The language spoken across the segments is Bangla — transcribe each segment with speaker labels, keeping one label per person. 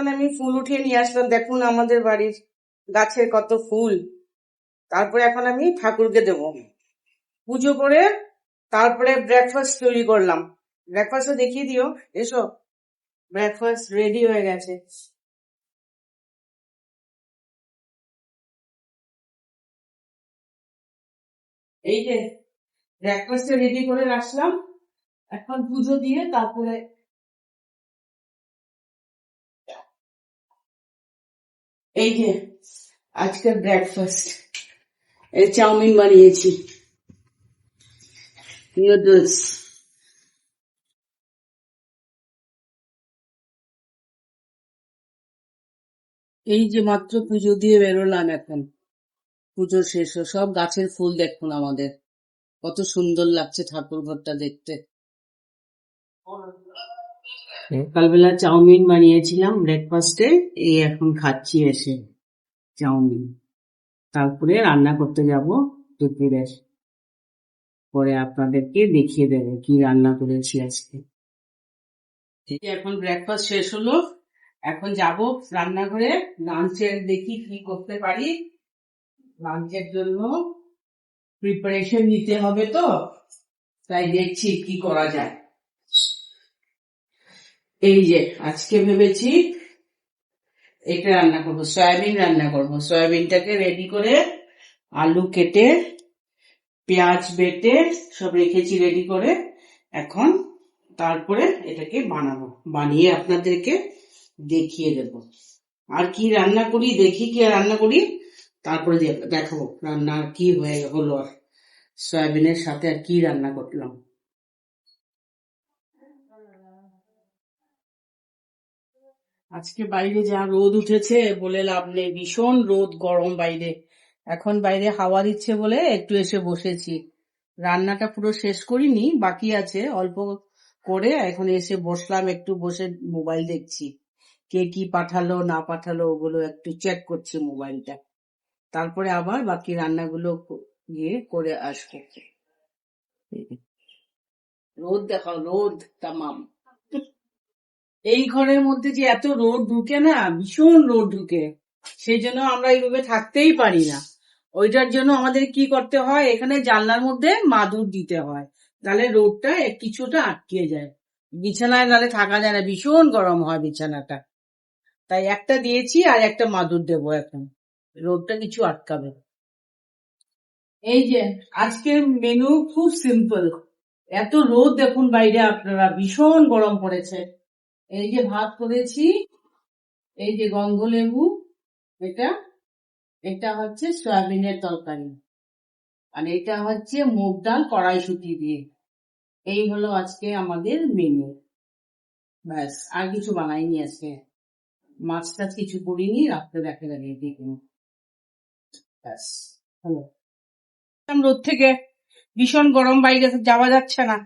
Speaker 1: এখন আমি ফুল উঠিয়ে নিয়ে আসলাম, দেখুন আমাদের বাড়ির গাছের কত ফুল। তারপরে এখন আমি ঠাকুরকে দেব পুজো করে, তারপরে ব্রেকফাস্ট তৈরি করলাম। ব্রেকফাস্টও দেখিয়ে দিও, এসো। ব্রেকফাস্ট রেডি হয়ে গেছে। এই যে ব্রেকফাস্ট রেডি করে রাখলাম, এখন পুজো দিয়ে তারপরে এই যে আজকের ব্রেকফাস্ট, এই চাউমিন বানিয়েছি, নুডলস। এই যে মাত্র পুজো দিয়ে বেরোলাম, এখন পুজো শেষ, সব গাছের ফুল দেখুন আমাদের কত সুন্দর লাগছে ঠাকুর ঘরটা দেখতে। সকালবেলা চাউমিন বানিয়েছিলাম ব্রেকফাস্টে, এই এখন খাচ্ছি এসে চাউমিন। তারপরে রান্না করতে যাব দুপুরের, পরে আপনাদেরকে দেখিয়ে দেবো কি রান্না করেছি আজকে। এখন ব্রেকফাস্ট শেষ হলো, এখন যাব রান্নাঘরে লাঞ্চের, দেখি কি করতে পারি। লাঞ্চের জন্য প্রিপারেশন নিতে হবে, তো তাই দেখছি কি করা যায়। এই যে আজকে ভেবেছি এটা রান্না করবো, সয়াবিন রান্না করবো। সয়াবিনটাকে রেডি করে আলু কেটে পেঁয়াজ বেটে সব রেখেছি রেডি করে, এখন তারপরে এটাকে বানাবো, বানিয়ে আপনাদেরকে দেখিয়ে দেব। আর কি রান্না করি দেখি, কি রান্না করি তারপরে দেখাবো রান্না কি হয়ে হলো, আর সয়াবিনের সাথে আর কি রান্না করলাম। আজকে বাইরে যা রোদ উঠেছে বলে লাভ নেই, ভীষণ রোদ, গরম বাইরে। এখন বাইরে হাওয়া দিচ্ছে বলে একটু এসে বসেছি। রান্নাটা পুরো শেষ করিনি, বাকি আছে অল্প করে। এখন এসে বসলাম, একটু বসে মোবাইল দেখছি, কে কি পাঠালো না পাঠালো ওগুলো একটু চেক করছি মোবাইলটা, তারপরে আবার বাকি রান্নাগুলো গিয়ে করে আসবো। রোদ দেখাও, রোদ তামাম। এই ঘরের মধ্যে যে এত রোদ ঢুকে না, ভীষণ রোদ ঢুকে, সেই জন্য আমরা এইভাবে থাকতেই পারি না। ওইটার জন্য আমাদের কি করতে হয়, এখানে জানলার মধ্যে মাদুর দিতে হয়, তাহলে রোদটা কিছুটা আটকে যায়। বিছানায় নালে থাকা যায় না, ভীষণ গরম হয় বিছানাটা, তাই একটা দিয়েছি আর একটা মাদুর দেবো, এখন রোদটা কিছু আটকাবে। এই যে আজকের মেনু খুব সিম্পল, এত রোদ দেখুন বাইরে, আপনারা ভীষণ গরম পড়েছে। এই যে ভাত করেছি, এই যে গন্ধলেবু, এটা এটা হচ্ছে সয়াবিনের তরকারি, আর এটা হচ্ছে মুগ ডাল কড়াইশুঁটি দিয়ে। এই হলো আজকে আমাদের মেনু, ব্যাস আর কিছু বানাইনি আজকে। মাছ টাছ কিছু করিনি, রাত্রে দেখে দাঁড়িয়ে দেখুন, ব্যাস হলো। রোদ থেকে ভীষণ গরম, বাইরে যাওয়া যাচ্ছে না।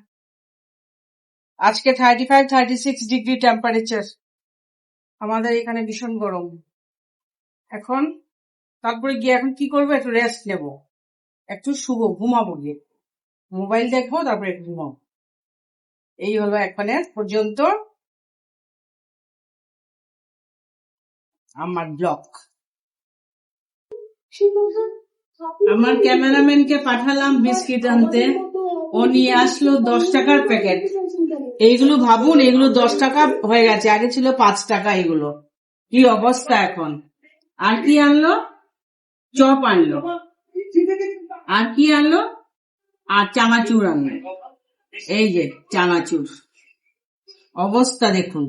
Speaker 1: আজকে 35-36 ডিগ্রি টেম্পারেচার আমাদের এখানে, ভীষণ গরম। এখন তারপরে গিয়ে এখন কি করবো, একটু রেস্ট নেব, একটু শুবো, ঘুমাবো, গিয়ে মোবাইল দেখবো, তারপরে একটু ঘুমাবো। এই হলো এখনের পর্যন্ত আমার ব্লগ। আমার ক্যামেরাম্যানকে পাঠালাম বিস্কিট আনতে, ও নিয়ে আসলো 10 টাকার প্যাকেট। এইগুলো ভাবুন, এগুলো 10 টাকা হয়ে গেছে, আগে ছিল 5 টাকা। এগুলো কি অবস্থা এখন। আর কি আনলো, চপ আনলো, আর কি আনলো, আর চানাচুর আনলো। এই যে চানাচুর, অবস্থা দেখুন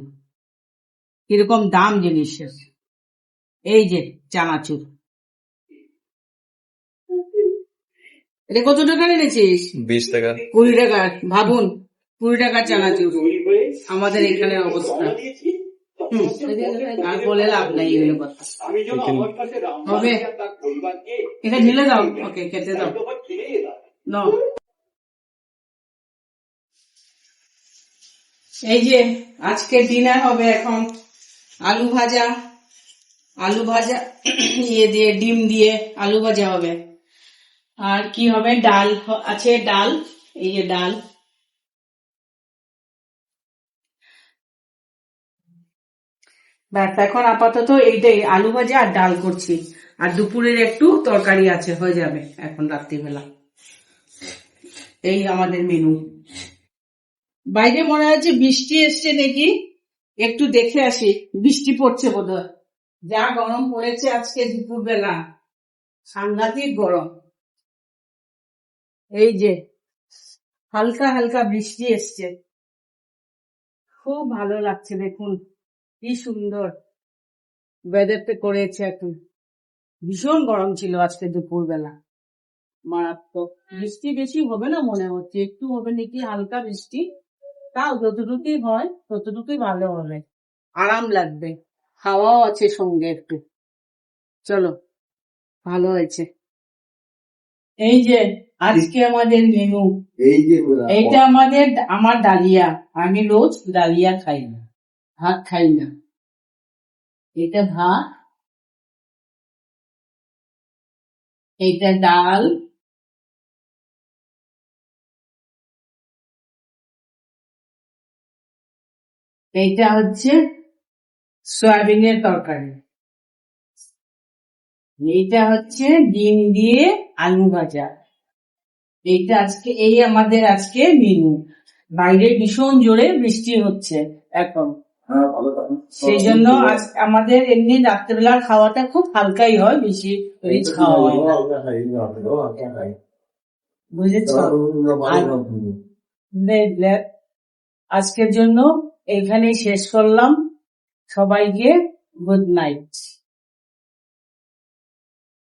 Speaker 1: কিরকম দাম জিনিসের। এই যে চানাচুর, এটা কত টাকা এনেছিস? 20 টাকা, 20 টাকা। ভাবুন 20 টাকা চানাচুর, আমাদের এখানে অবস্থা। আর বলে লাভ নাই এগুলো কথা হবে। এটা ঢেলে দাও, ওকে খেতে দাও। এই যে আজকে ডিনার হবে এখন আলু ভাজা, আলু ভাজা ইয়ে দিয়ে, ডিম দিয়ে আলু ভাজা হবে। আর কি হবে, ডাল আছে, ডাল, এই যে ডাল, ব্যাস এখন আপাতত এইটাই আলু ভাজা আর ডাল করছি, আর দুপুরের একটু তরকারি আছে, হয়ে যাবে এখন রাত্রিবেলা। এই আমাদের মেনু। বাইরে মনে হচ্ছে বৃষ্টি এসছে নাকি, একটু দেখে আসি, বৃষ্টি পড়ছে বোধহয়। যা গরম পড়েছে আজকে দুপুরবেলা, সাংঘাতিক গরম। এই যে হালকা হালকা বৃষ্টি এসছে, খুব ভালো লাগছে, দেখুন কি সুন্দর ওয়েদারটা করেছে এখন। ভীষণ গরম ছিল আজকে দুপুরবেলা, মারাত্মক। বৃষ্টি বেশি হবে না মনে হচ্ছে, একটু হবে নাকি হালকা বৃষ্টি, তাও যতটুকুই হয় ততটুকুই ভালো হবে, আরাম লাগবে, হাওয়াও আছে সঙ্গে একটু। চলো, ভালো হয়েছে। এই যে আজকে আমাদের মেনু, এইটা আমার ডালিয়া। আমি রোজ ডালিয়া খাই না, ভাত খাই না। এটা ভাত, এইটা ডাল, এইটা হচ্ছে সয়াবিনের তরকারি, এইটা হচ্ছে ডিম দিয়ে আলু ভাজা। এইটা আজকে, এই আমাদের আজকে মেনু। বাইরে ভীষণ জোরে বৃষ্টি হচ্ছে এখন, সেই জন্য আজ আমাদের এমনি রাত্রেবেলার খাওয়াটা খুব হালকাই হয়, বেশি রিচ খাওয়া হয় না, বুঝেছ? আর আজকের জন্য এখানেই শেষ করলাম, সবাইকে গুড নাইট।